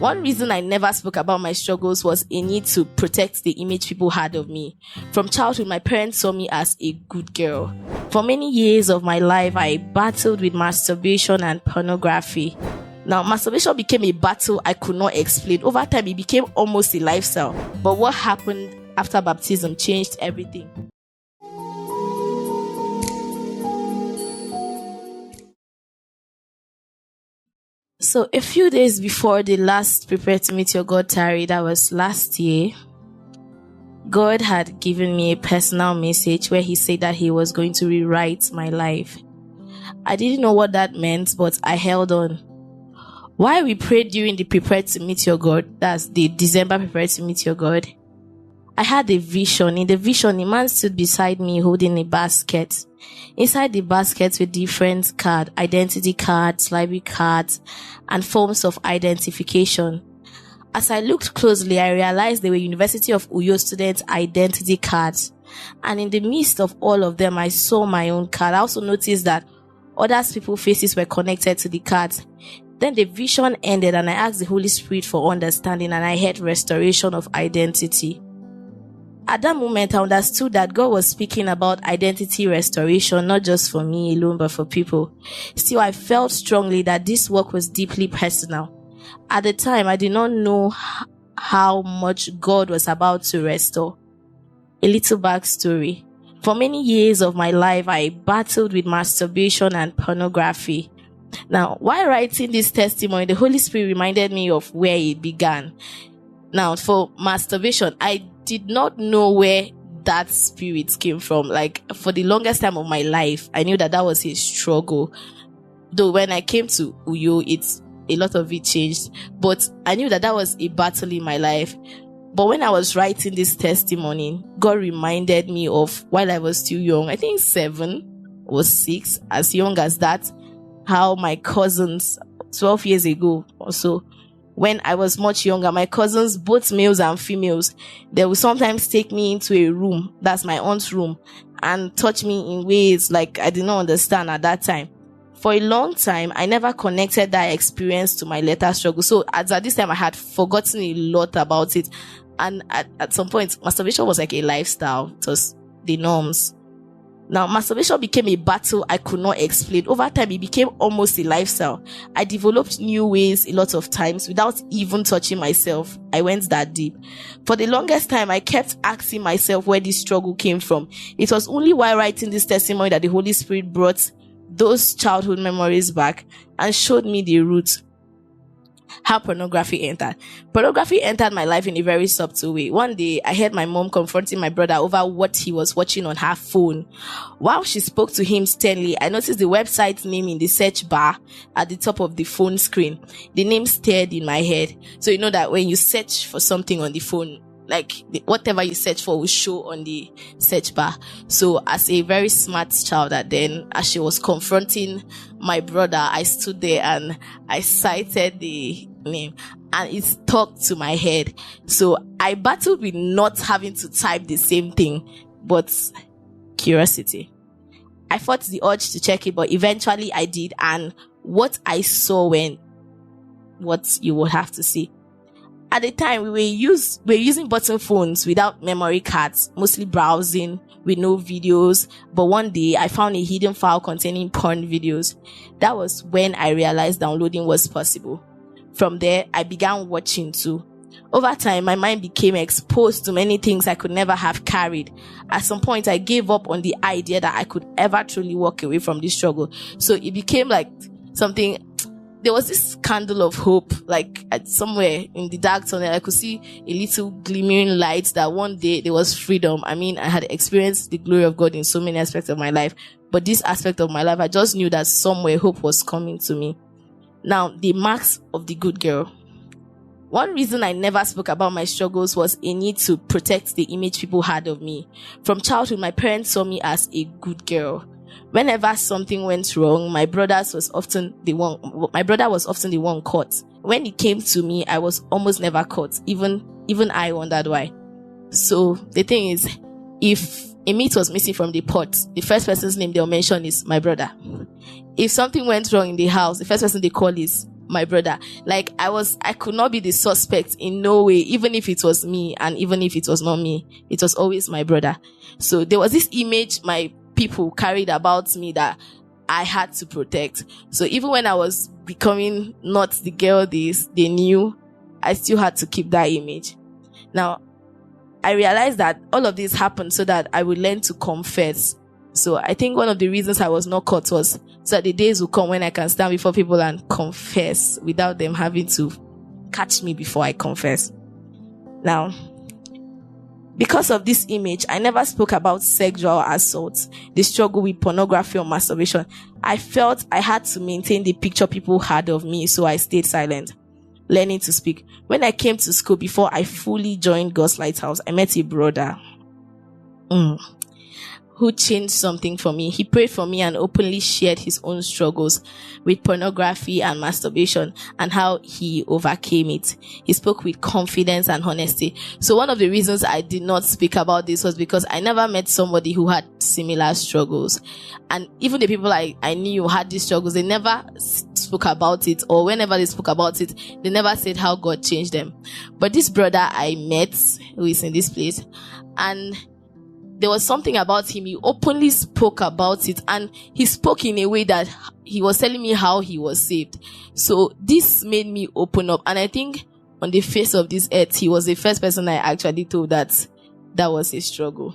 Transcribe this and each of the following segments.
One reason I never spoke about my struggles was a need to protect the image people had of me. From childhood, my parents saw me as a good girl. For many years of my life, I battled with masturbation and pornography. Now, masturbation became a battle I could not explain. Over time, it became almost a lifestyle. But what happened after baptism changed everything. So a few days before the last Prepare to Meet Your God tarry, that was last year, God had given me a personal message where he said that he was going to rewrite my life. I didn't know what that meant, but I held on. While we prayed during the Prepare to Meet Your God, that's the December Prepare to Meet Your God, I had a vision. In the vision, a man stood beside me holding a basket. Inside the basket were different cards, identity cards, library cards, and forms of identification. As I looked closely, I realized they were University of Udoh students' identity cards. And in the midst of all of them, I saw my own card. I also noticed that other people's faces were connected to the cards. Then the vision ended and I asked the Holy Spirit for understanding, and I heard restoration of identity. At that moment, I understood that God was speaking about identity restoration, not just for me alone, but for people. Still, I felt strongly that this work was deeply personal. At the time, I did not know how much God was about to restore. A little backstory. For many years of my life, I battled with masturbation and pornography. Now, while writing this testimony, the Holy Spirit reminded me of where it began. Now, for masturbation, I did not know where that spirit came from. Like, for the longest time of my life, I knew that was a struggle. Though when I came to Uyo, a lot of it changed. But I knew that was a battle in my life. But when I was writing this testimony, God reminded me of while I was still young, I think 7 or 6, as young as that, how my cousins, 12 years ago or so, when I was much younger, my cousins, both males and females, they would sometimes take me into a room, that's my aunt's room, and touch me in ways like I did not understand at that time. For a long time, I never connected that experience to my later struggle. So at this time, I had forgotten a lot about it. And at some point, masturbation was like a lifestyle. It was the norms. Now, masturbation became a battle I could not explain. Over time, it became almost a lifestyle. I developed new ways a lot of times without even touching myself. I went that deep. For the longest time, I kept asking myself where this struggle came from. It was only while writing this testimony that the Holy Spirit brought those childhood memories back and showed me the root. How pornography entered. Pornography entered my life in a very subtle way. One day, I heard my mom confronting my brother over what he was watching on her phone. While she spoke to him sternly, I noticed the website name in the search bar at the top of the phone screen. The name stared in my head. So you know that when you search for something on the phone, like whatever you search for will show on the search bar. So as a very smart child, as she was confronting my brother, I stood there and I cited the name and it stuck to my head. So I battled with not having to type the same thing, but curiosity. I fought the urge to check it, but eventually I did. And what I saw what you will have to see. At the time, we were using button phones without memory cards, mostly browsing with no videos. But one day, I found a hidden file containing porn videos. That was when I realized downloading was possible. From there, I began watching too. Over time, my mind became exposed to many things I could never have carried. At some point, I gave up on the idea that I could ever truly walk away from this struggle. So it became like something. There was this candle of hope, like somewhere in the dark tunnel, I could see a little glimmering light that one day there was freedom. I mean, I had experienced the glory of God in so many aspects of my life, but this aspect of my life, I just knew that somewhere hope was coming to me. Now, the marks of the good girl. One reason I never spoke about my struggles was a need to protect the image people had of me. From childhood, my parents saw me as a good girl. Whenever something went wrong, my brother was often the one caught. When it came to me, I was almost never caught. Even I wondered why. So the thing is, if a meat was missing from the pot, the first person's name they'll mention is my brother. If something went wrong in the house, the first person they call is my brother. Like, I could not be the suspect in no way, even if it was me and even if it was not me, it was always my brother. So there was this image my people carried about me that I had to protect. So even when I was becoming not the girl they knew, I still had to keep that image. Now, I realized that all of this happened so that I would learn to confess. So I think one of the reasons I was not caught was so that the days will come when I can stand before people and confess without them having to catch me before I confess. Now, because of this image, I never spoke about sexual assault, the struggle with pornography or masturbation. I felt I had to maintain the picture people had of me, so I stayed silent, learning to speak. When I came to school, before I fully joined God's Lighthouse, I met a brother who changed something for me. He prayed for me and openly shared his own struggles with pornography and masturbation and how he overcame it. He spoke with confidence and honesty. So one of the reasons I did not speak about this was because I never met somebody who had similar struggles. And even the people I knew had these struggles, they never spoke about it, or whenever they spoke about it, they never said how God changed them. But this brother I met, who is in this place, and there was something about him. He openly spoke about it, and he spoke in a way that he was telling me how he was saved. So this made me open up. And I think on the face of this earth, he was the first person I actually told that was a struggle.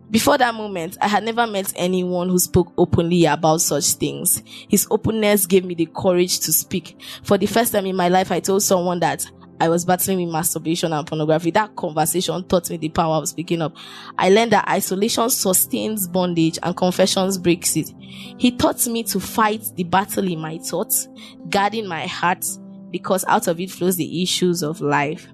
Before that moment, I had never met anyone who spoke openly about such things. His openness gave me the courage to speak. For the first time in my life, I told someone that I was battling with masturbation and pornography. That conversation taught me the power of speaking up. I learned that isolation sustains bondage and confessions breaks it. He taught me to fight the battle in my thoughts, guarding my heart, because out of it flows the issues of life.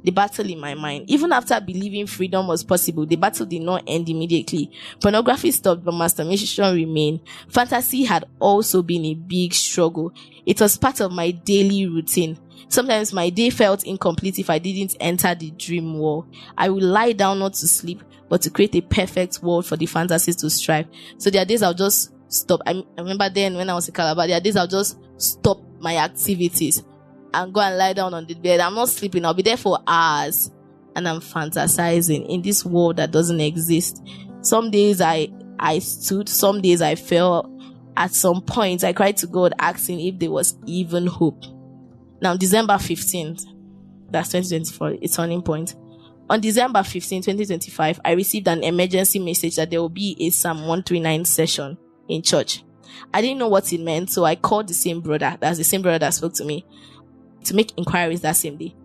The battle in my mind. Even after believing freedom was possible, the battle did not end immediately. Pornography stopped, but masturbation remained. Fantasy had also been a big struggle. It was part of my daily routine. Sometimes my day felt incomplete if I didn't enter the dream world. I would lie down not to sleep, but to create a perfect world for the fantasies to strive. So there are days I'll just stop. I remember then when I was in Calabar, there are days I'll just stop my activities and go and lie down on the bed. I'm not sleeping. I'll be there for hours and I'm fantasizing in this world that doesn't exist. Some days I stood, some days I fell. At some point, I cried to God asking if there was even hope. Now, December 15th, that's 2024, a turning point. On December 15th, 2025, I received an emergency message that there will be a Psalm 139 session in church. I didn't know what it meant, so I called the same brother, that's the same brother that spoke to me, to make inquiries that same day.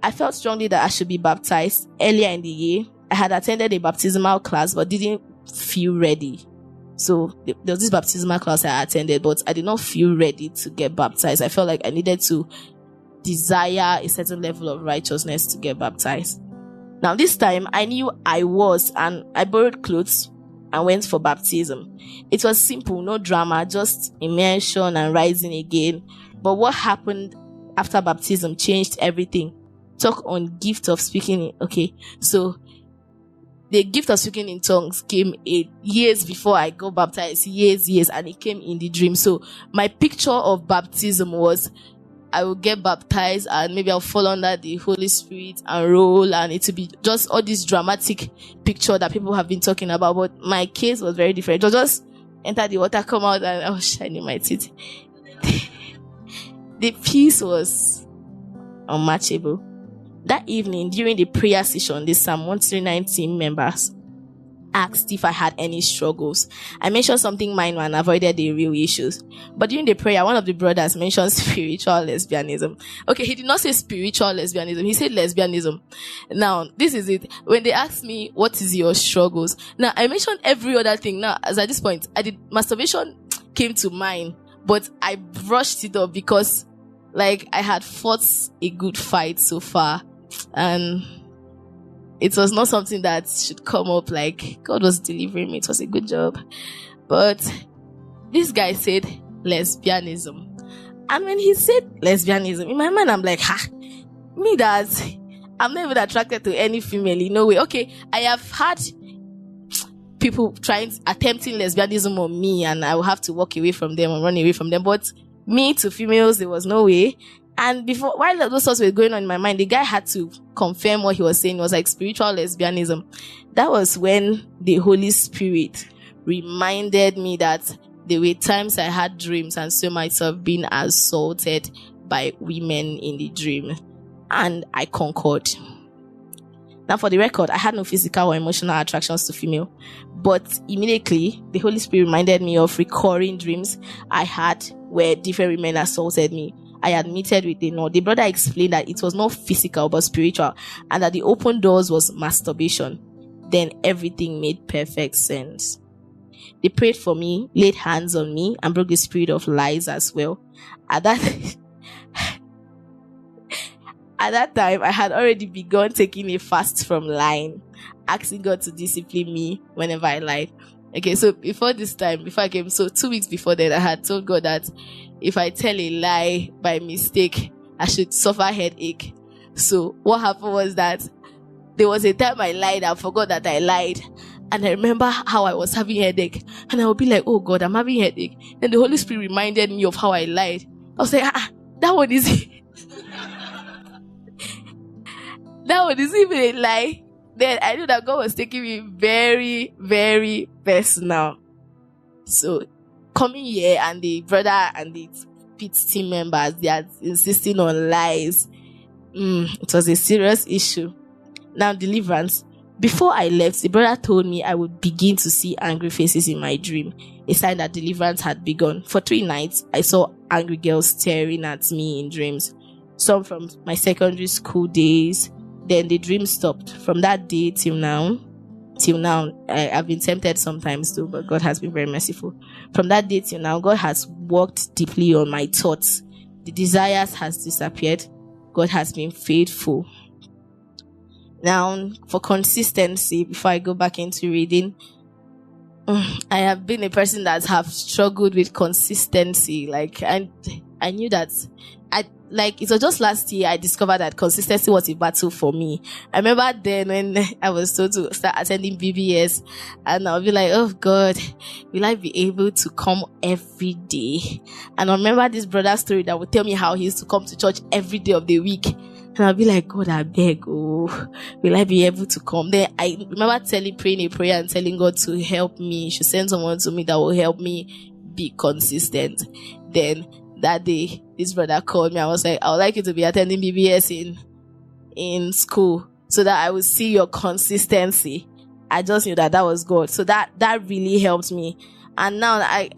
I felt strongly that I should be baptized. Earlier in the year, I had attended a baptismal class but didn't feel ready. So there was this baptismal class I attended, but I did not feel ready to get baptized. I felt like I needed to desire a certain level of righteousness to get baptized. Now this time I knew I was, and I borrowed clothes and went for baptism. It was simple, no drama, just immersion and rising again. But what happened after baptism changed everything. Talk on gift of speaking. Okay, so the gift of speaking in tongues came years before I got baptized, years, and it came in the dream. So my picture of baptism was I will get baptized and maybe I'll fall under the Holy Spirit and roll, and it will be just all this dramatic picture that people have been talking about. But my case was very different. It was just enter the water, come out, and I was shining my teeth. The peace was unmatchable. That evening, during the prayer session, the Psalm 139 team members asked if I had any struggles. I mentioned something minor and avoided the real issues. But during the prayer, one of the brothers mentioned spiritual lesbianism. Okay, he did not say spiritual lesbianism. He said lesbianism. Now, this is it. When they asked me, what is your struggles? Now, I mentioned every other thing. Now, as at this point, masturbation came to mind, but I brushed it off because, like, I had fought a good fight so far. And it was not something that should come up like God was delivering me. It was a good job. But this guy said lesbianism. And when he said lesbianism, in my mind, I'm like, me that I'm not even attracted to any female in no way. Okay, I have had people attempting lesbianism on me, and I will have to walk away from them or run away from them. But Me to females, there was no way. And before, while those thoughts were going on in my mind, the guy had to confirm what he was saying. It was like spiritual lesbianism. That was when the Holy Spirit reminded me that there were times I had dreams and saw myself being assaulted by women in the dream. And I concurred. Now, for the record, I had no physical or emotional attractions to female. But immediately, the Holy Spirit reminded me of recurring dreams I had where different women assaulted me. I admitted with the brother explained that it was not physical but spiritual, and that the open doors was masturbation. Then everything made perfect sense. They prayed for me, laid hands on me, and broke the spirit of lies as well. At that time, I had already begun taking a fast from lying, asking God to discipline me whenever I lied. Okay, so before I came, so 2 weeks before that, I had told God that if I tell a lie by mistake, I should suffer headache. So what happened was that there was a time I lied, I forgot that I lied. And I remember how I was having headache. And I would be like, oh God, I'm having headache. Then the Holy Spirit reminded me of how I lied. I was like, that one is that one is even a lie. Then I knew that God was taking me very, very personal. So coming here and the brother and the pit team members, they are insisting on lies. It was a serious issue. Now, deliverance. Before I left, the brother told me I would begin to see angry faces in my dream, a sign that deliverance had begun. For 3 nights, I saw angry girls staring at me in dreams. Some from my secondary school days. Then the dream stopped. From that day till now, I've been tempted sometimes too, but God has been very merciful. From that day till now, God has worked deeply on my thoughts. The desires has disappeared. God has been faithful. Now, for consistency, before I go back into reading, I have been a person that have struggled with consistency. Like, I knew that it was just last year I discovered that consistency was a battle for me. I remember then when I was told to start attending BBS, and I'll be like, oh God, will I be able to come every day? And I remember this brother's story that would tell me how he used to come to church every day of the week. And I'll be like, God, I beg, will I be able to come? Then I remember praying a prayer and telling God to help me. He should send someone to me that will help me be consistent. Then that day, this brother called me. I was like, I would like you to be attending BBS in school so that I would see your consistency. I just knew that was God. So that really helped me. And now I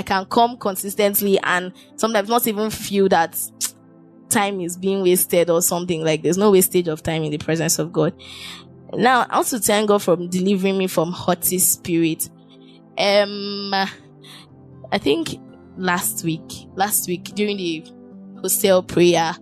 can come consistently and sometimes not even feel that time is being wasted or something. Like, there's no wastage of time in the presence of God. Now, I want to thank God for delivering me from haughty spirit. I think last week during the hostel prayer,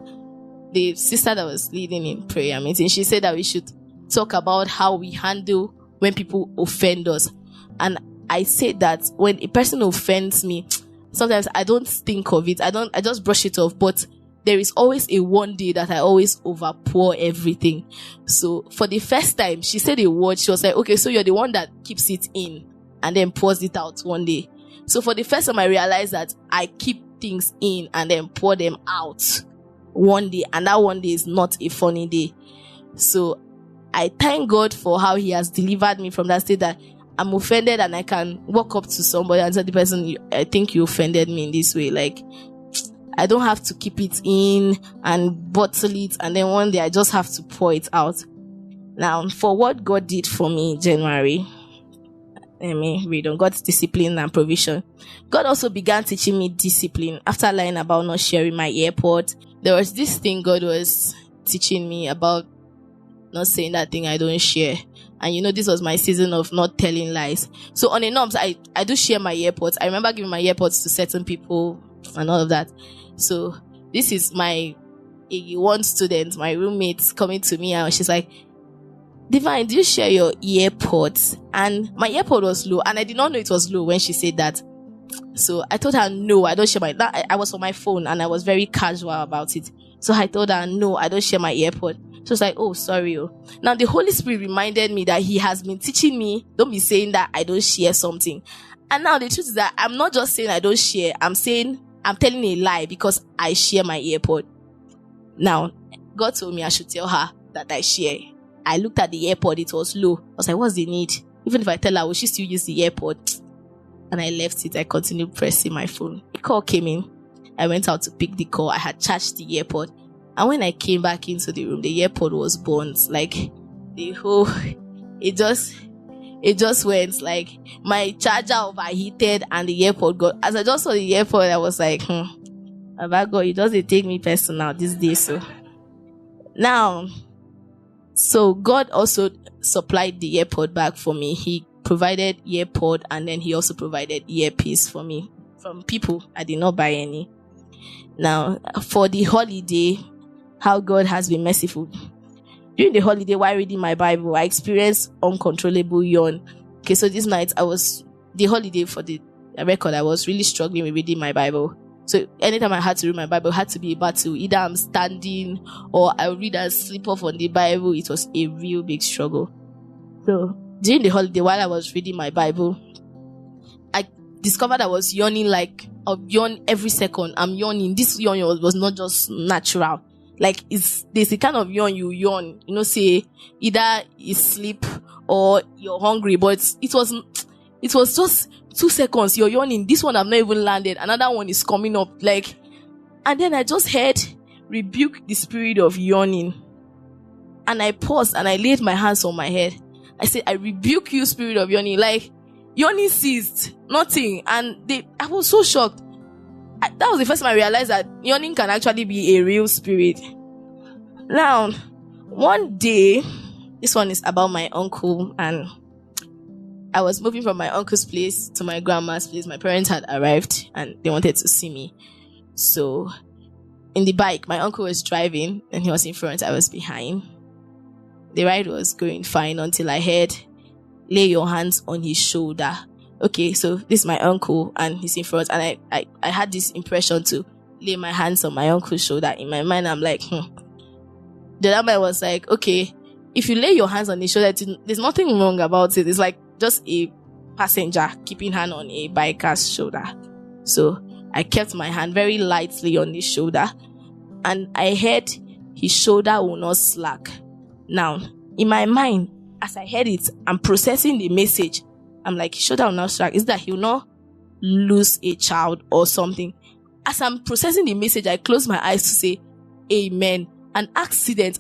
the sister that was leading in prayer meeting, she said that we should talk about how we handle when people offend us. And I said that when a person offends me, sometimes I don't think of it. I just brush it off. But there is always a one day that I always overpour everything. So for the first time, she said a word. She was like, okay, so you're the one that keeps it in and then pours it out one day. So for the first time, I realized that I keep things in and then pour them out one day. And that one day is not a funny day. So I thank God for how he has delivered me from that state that I'm offended and I can walk up to somebody and tell the person, I think you offended me in this way. Like, I don't have to keep it in and bottle it. And then one day I just have to pour it out. Now, for what God did for me in January, let me read on God's discipline and provision. God also began teaching me discipline after lying about not sharing my AirPods. There was this thing God was teaching me about not saying that thing I don't share. And this was my season of not telling lies. So on the norms, I do share my AirPods. I remember giving my AirPods to certain people and all of that. So this is my one student, my roommate, coming to me and she's like, Divine, do you share your AirPods? And my AirPod was low, and I did not know it was low when she said that. So I told her, no, I don't share I was on my phone and I was very casual about it. So I told her, no, I don't share my AirPod. She was like, oh, sorry. Now the Holy Spirit reminded me that he has been teaching me, don't be saying that I don't share something. And now the truth is that I'm not just saying I don't share, I'm saying I'm telling a lie because I share my AirPod. Now, God told me I should tell her that I share. I looked at the AirPod, it was low. I was like, what's the need? Even if I tell her, will she still use the AirPod? And I left it. I continued pressing my phone. A call came in. I went out to pick the call. I had charged the AirPod. And when I came back into the room, the AirPod was burnt. Like, the whole, it just went like my charger overheated and the AirPod got, as I just saw the AirPod, I was like, about God, it doesn't take me personal this day. So now, so God also supplied the AirPod back for me. He provided AirPod and then he also provided earpiece for me from people. I did not buy any. Now, for the holiday, how God has been merciful. During the holiday, while reading my Bible, I experienced uncontrollable yawn. Okay, so this night, the holiday for the record, I was really struggling with reading my Bible. So anytime I had to read my Bible, it had to be a battle. Either I'm standing or I would read and slip off on the Bible. It was a real big struggle. So during the holiday, while I was reading my Bible, I discovered I was yawning like a yawn every second. I'm yawning. This yawn was not just natural. Like there's a kind of yawn you yawn, say either you sleep or you're hungry, but it was just 2 seconds, you're yawning. This one I've not even landed. Another one is coming up. And then I just heard, rebuke the spirit of yawning. And I paused and I laid my hands on my head. I said, I rebuke you, spirit of yawning. Like, yawning ceased. Nothing. And I was so shocked. That was the first time I realized that yawning can actually be a real spirit. Now, one day, this one is about my uncle, and I was moving from my uncle's place to my grandma's place. My parents had arrived and they wanted to see me. So, in the bike, my uncle was driving and he was in front, I was behind. The ride was going fine until I heard, lay your hands on his shoulder. Okay, so this is my uncle and he's in front, and I had this impression to lay my hands on my uncle's shoulder. In my mind, I'm like, The other man was like, okay, if you lay your hands on his shoulder, there's nothing wrong about it. It's like just a passenger keeping hand on a biker's shoulder. So I kept my hand very lightly on his shoulder, and I heard his shoulder will not slack. Now, in my mind, as I heard it, I'm processing the message. I'm like, his shoulder will not slack. Is that he will not lose a child or something? As I'm processing the message, I close my eyes to say, Amen. An accident.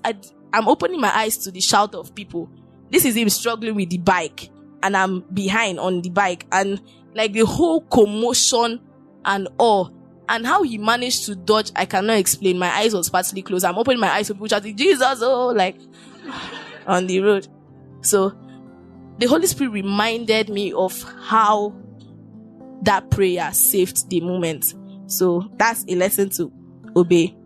I'm opening my eyes to the shout of people. This is him struggling with the bike, and I'm behind on the bike, and like the whole commotion and awe, and how he managed to dodge, I cannot explain. My eyes was partly closed. I'm opening my eyes to people shouting, Jesus, oh, like on the road. So the Holy Spirit reminded me of how that prayer saved the moment. So that's a lesson to obey.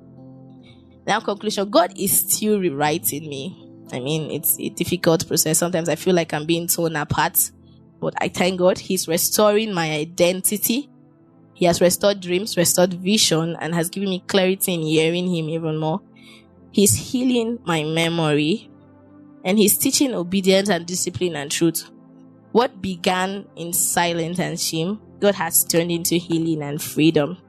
Now, conclusion, God is still rewriting me. I mean, it's a difficult process. Sometimes I feel like I'm being torn apart, but I thank God He's restoring my identity. He has restored dreams, restored vision, and has given me clarity in hearing Him even more. He's healing my memory, and He's teaching obedience and discipline and truth. What began in silence and shame, God has turned into healing and freedom.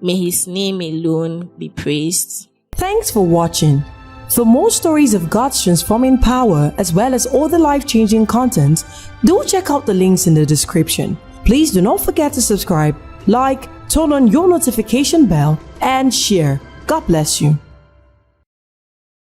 May His name alone be praised. Thanks for watching. For more stories of God's transforming power as well as all the life-changing content, do check out the links in the description. Please do not forget to subscribe, like, turn on your notification bell, and share. God bless you.